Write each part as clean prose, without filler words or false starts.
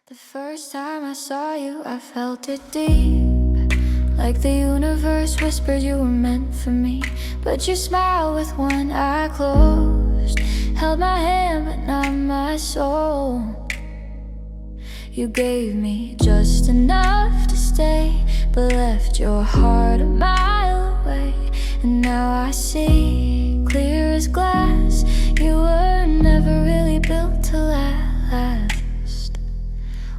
The first time I saw you, I felt it deep, like the universe whispered you were meant for me. But you smiled with one eye closed, held my hand but not my soul. You gave me just enough to stay, but left your heart a mile away. And now I see, clear as glass, you were never really built to last.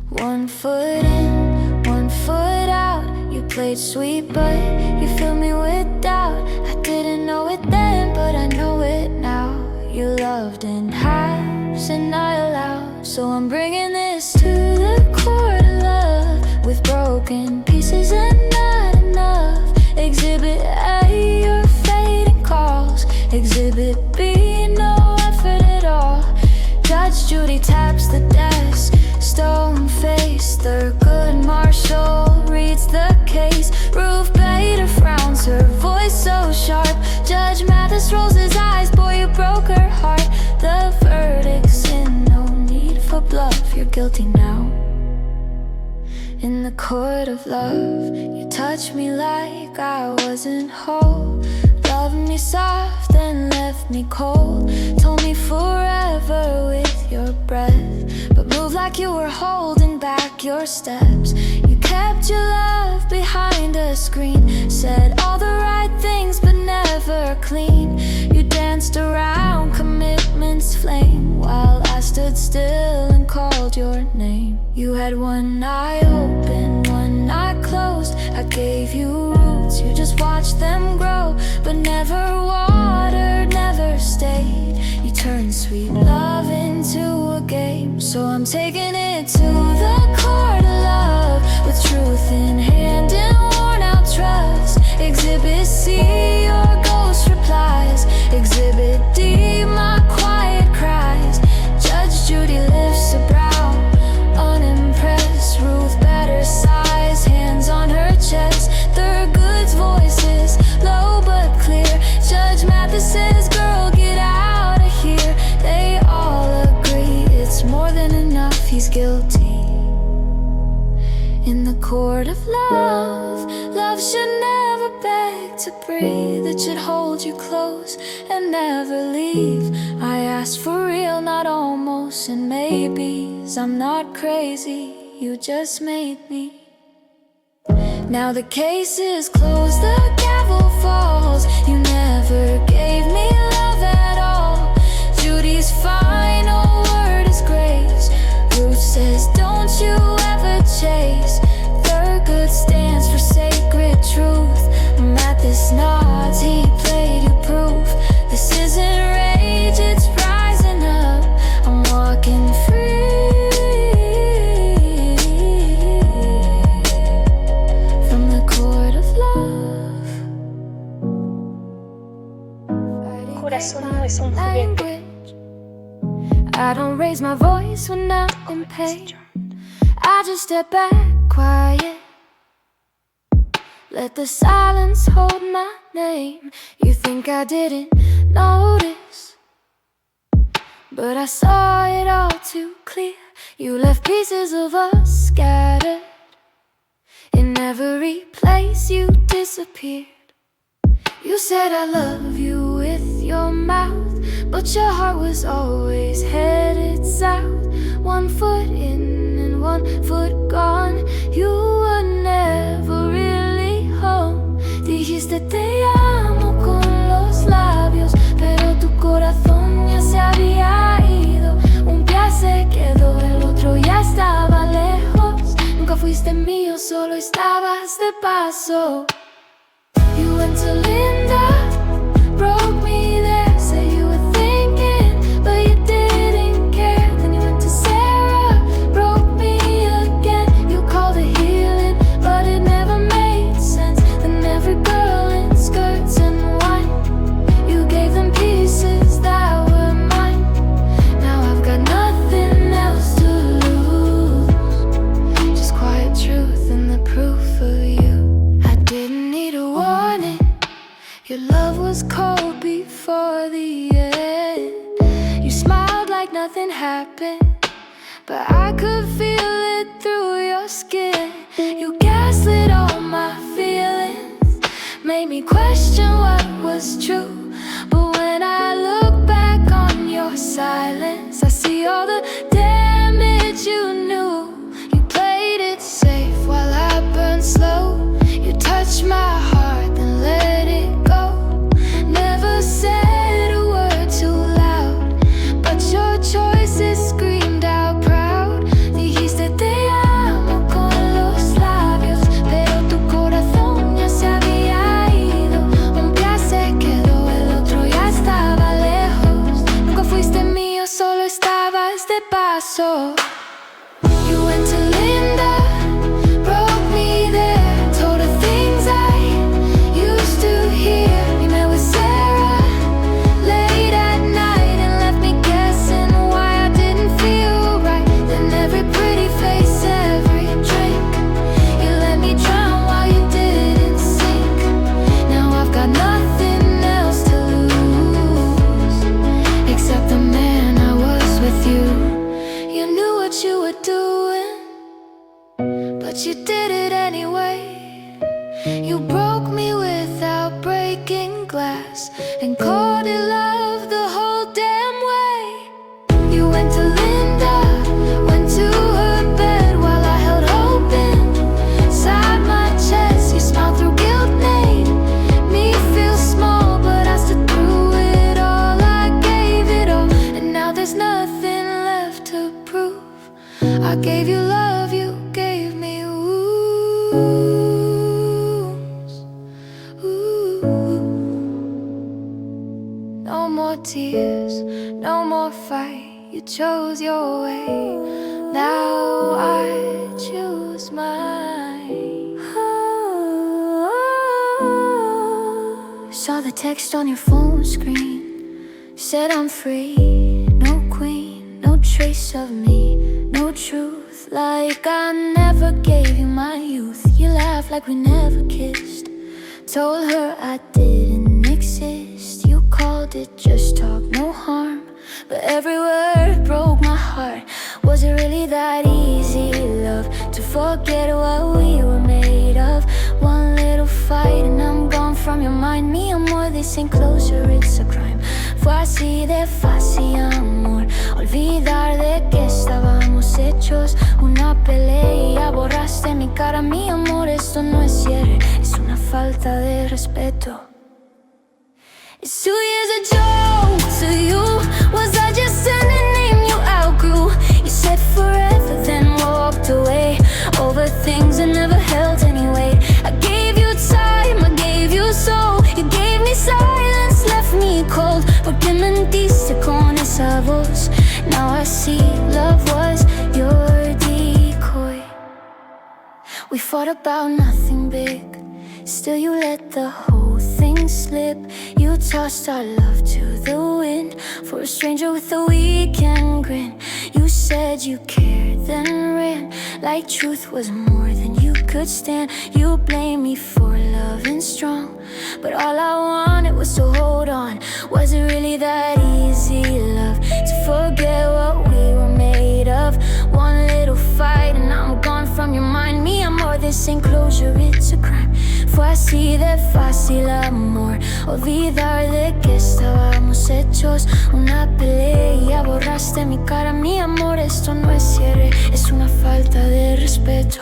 1 foot in, 1 foot out. You played sweet but you filled me with doubt. I didn't know it then, but I know it now. You loved in halves and I allowed. So I'm bringing this to the court of love, with broken pieces and not enough. Exhibit A, your fading calls. Exhibit B, no effort at all. Judge Judy taps the desk, stone-faced. Thurgood Marshall reads the case. Ruth Bader frowns, her voice so sharp. Judge Mathis rolls his eyes, boy, you broke her heart. The verdict's in, no need for bluff. You're guilty now. In the court of love, you touched me like I wasn't whole. Loved me soft and left me cold. Told me forever with your breath, but moved like you were holding back your steps. You kept your love behind a screen, said all the right things but never clean. You danced around commitment's flame while I stood still and called your name. You had one eye open, one eye closed. I gave you roots, you just watched them grow, but never watered, never stayed. You turned sweet love into a game. So I'm taking it to the court of love, with truth in hand and worn out trust. Exhibit C, your ghost replies. Exhibit D, my quiet cries. Judge Judy lifts a brow, unimpressed. Ruth Bader sighs, hands on her chest. Thurgood's voices, low but clear. Judge Mathis says, girl, get out of here. They all agree it's more than enough, he's guilty. In the court of love, love should never beg to breathe. It should hold you close and never leave. I asked for real, not almost and maybes. I'm not crazy, you just made me. Now the case is closed, the gavel falls. You never gave me love at all. Judy's final word is grace. Ruth says, don't you ever chase. Thurgood stands for sacred truth. Mathis nods, he played you proof. This isn't rage, it's rising up. I'm walking free. Corazón no es un juguete. I don't raise my voice when I'm in pain. I just step back quiet, let the silence hold my name. You think I didn't notice, but I saw it all too clear. You left pieces of us scattered. In every place you disappeared. You said I love you with your mouth, but your heart was always headed south. 1 foot in and 1 foot gone. You were never really home. Dijiste te amo con los labios, pero tu corazón ya se había ido. Un pie se quedó, el otro ya estaba lejos. Nunca fuiste mío, solo estabas de paso. You went to Linda, broke me there. Said you were thinking, but you didn't care. Then you went to Sarah, broke me again. You called it healing, but it never made sense. Then every girl in skirts and wine, you gave them pieces that were mine. Now I've got nothing else to lose, just quiet truth and the proof of you. I didn't need a warning, your love was cold before the end. You smiled like nothing happened, but I could feel it was true. But when I look back on your silence, I see all the damage you knew. You played it safe while I burned slow. You touched my heart, then let it go. Never said a word too loud, but your choices screamed out proud. Dijiste te amo con los labios, pero tu corazón ya se había ido. Un pie se quedó, el otro ya estaba lejos. Nunca fuiste mío, solo estabas de paso. You went to Linda, broke me there, told her things I used to hear. You met with Sarah late at night and left me guessing why I didn't feel right. Then every pretty face, every drink, you let me drown while you didn't sink. Now I've got nothing else to lose except the man I was with you. You knew what you were doing, but you did it anyway. You broke me without breaking glass and called it love the whole damn way. You went to Linda, went to her bed while I held hope inside my chest. You smiled through guilt, made me feel small, but I stood through it all. I gave it all, and now there's nothing left to prove. I gave you love, you gave me wounds. Ooh. No more tears, no more fight. You chose your way, now I choose mine. Saw the text on your phone screen, said I'm free, no queen, no trace of me, no truth. Like I never gave you my youth. You laughed like we never kissed, told her I didn't exist. You called it just talk, no harm, but every word broke my heart. Was it really that easy, love, to forget what we were made of? One little fight and I'm gone from your mind. Mi amor, this ain't closure, it's a crime. Fue así de fácil, amor, olvidar de que estábamos hechos una pelea. Borraste mi cara, mi amor, esto no es cierre, es una falta de respeto. Is 2 years a joke to you? Was I just a name you outgrew? You said forever, then walked away over things that never held any weight. I gave you time, I gave you soul. You gave me silence, left me cold. ¿Por qué mentiste con esa voz? Now I see love was your decoy. We fought about nothing big, still you let the whole thing slip. You tossed our love to the wind for a stranger with a weekend grin. You said you cared, then ran like truth was more than you could stand. You blamed me for loving strong, but all I wanted was to hold on. Was it really that easy, love, to forget what we were made of? One little fight and I'm gone from your mind. Mi amor, this ain't closure, it's a crime. Fue así de fácil, amor, olvidar de que estábamos hechos una pelea. Borraste mi cara, mi amor, esto no es cierre, es una falta de respeto.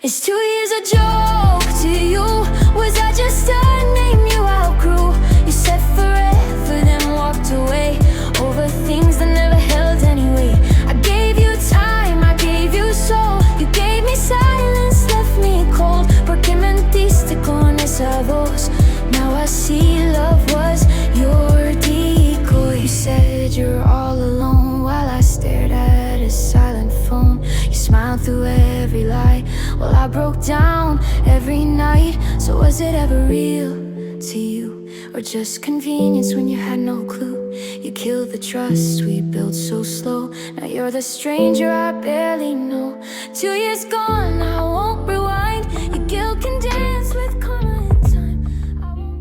Is 2 years a joke to you? Was I just a name you outgrew? You said forever, then walked away over things that never held any weight. I gave you time, I gave you soul. You gave me silence, left me cold. ¿Por qué mentiste con esa voz? Now I see love was your decoy. You said you're all alone while I stared at a silent phone. You smiled through every lie while I broke down every night. So was it ever real to you, or just convenience when you had no clue? You killed the trust we built so slow. Now you're the stranger I barely know. 2 years gone, I won't rewind. Your guilt can dance with karma in time. I won't.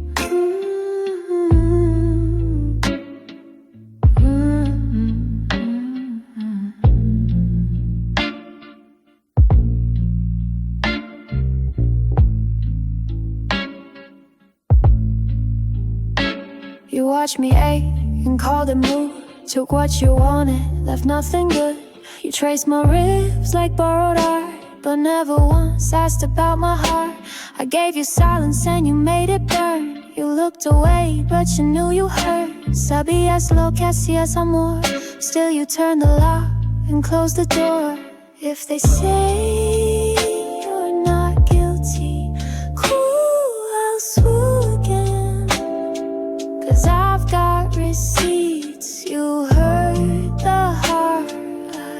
watched me ache and called it mood. Took what you wanted, left nothing good. You traced my ribs like borrowed art, but never once asked about my heart. I gave you silence and you made it burn. You looked away, but you knew you hurt. Sabías lo que hacías, amor. Still you turned the lock and closed the door. If they say you're not guilty, cool, I'll sue again. 'Cause I've got receipts. You hurt the heart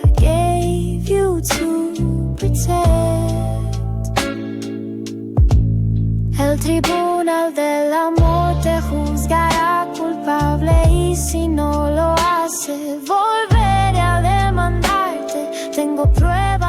I gave you to protect. El tribunal del amor te juzgará culpable, y si no lo hace, volveré a demandarte. Tengo pruebas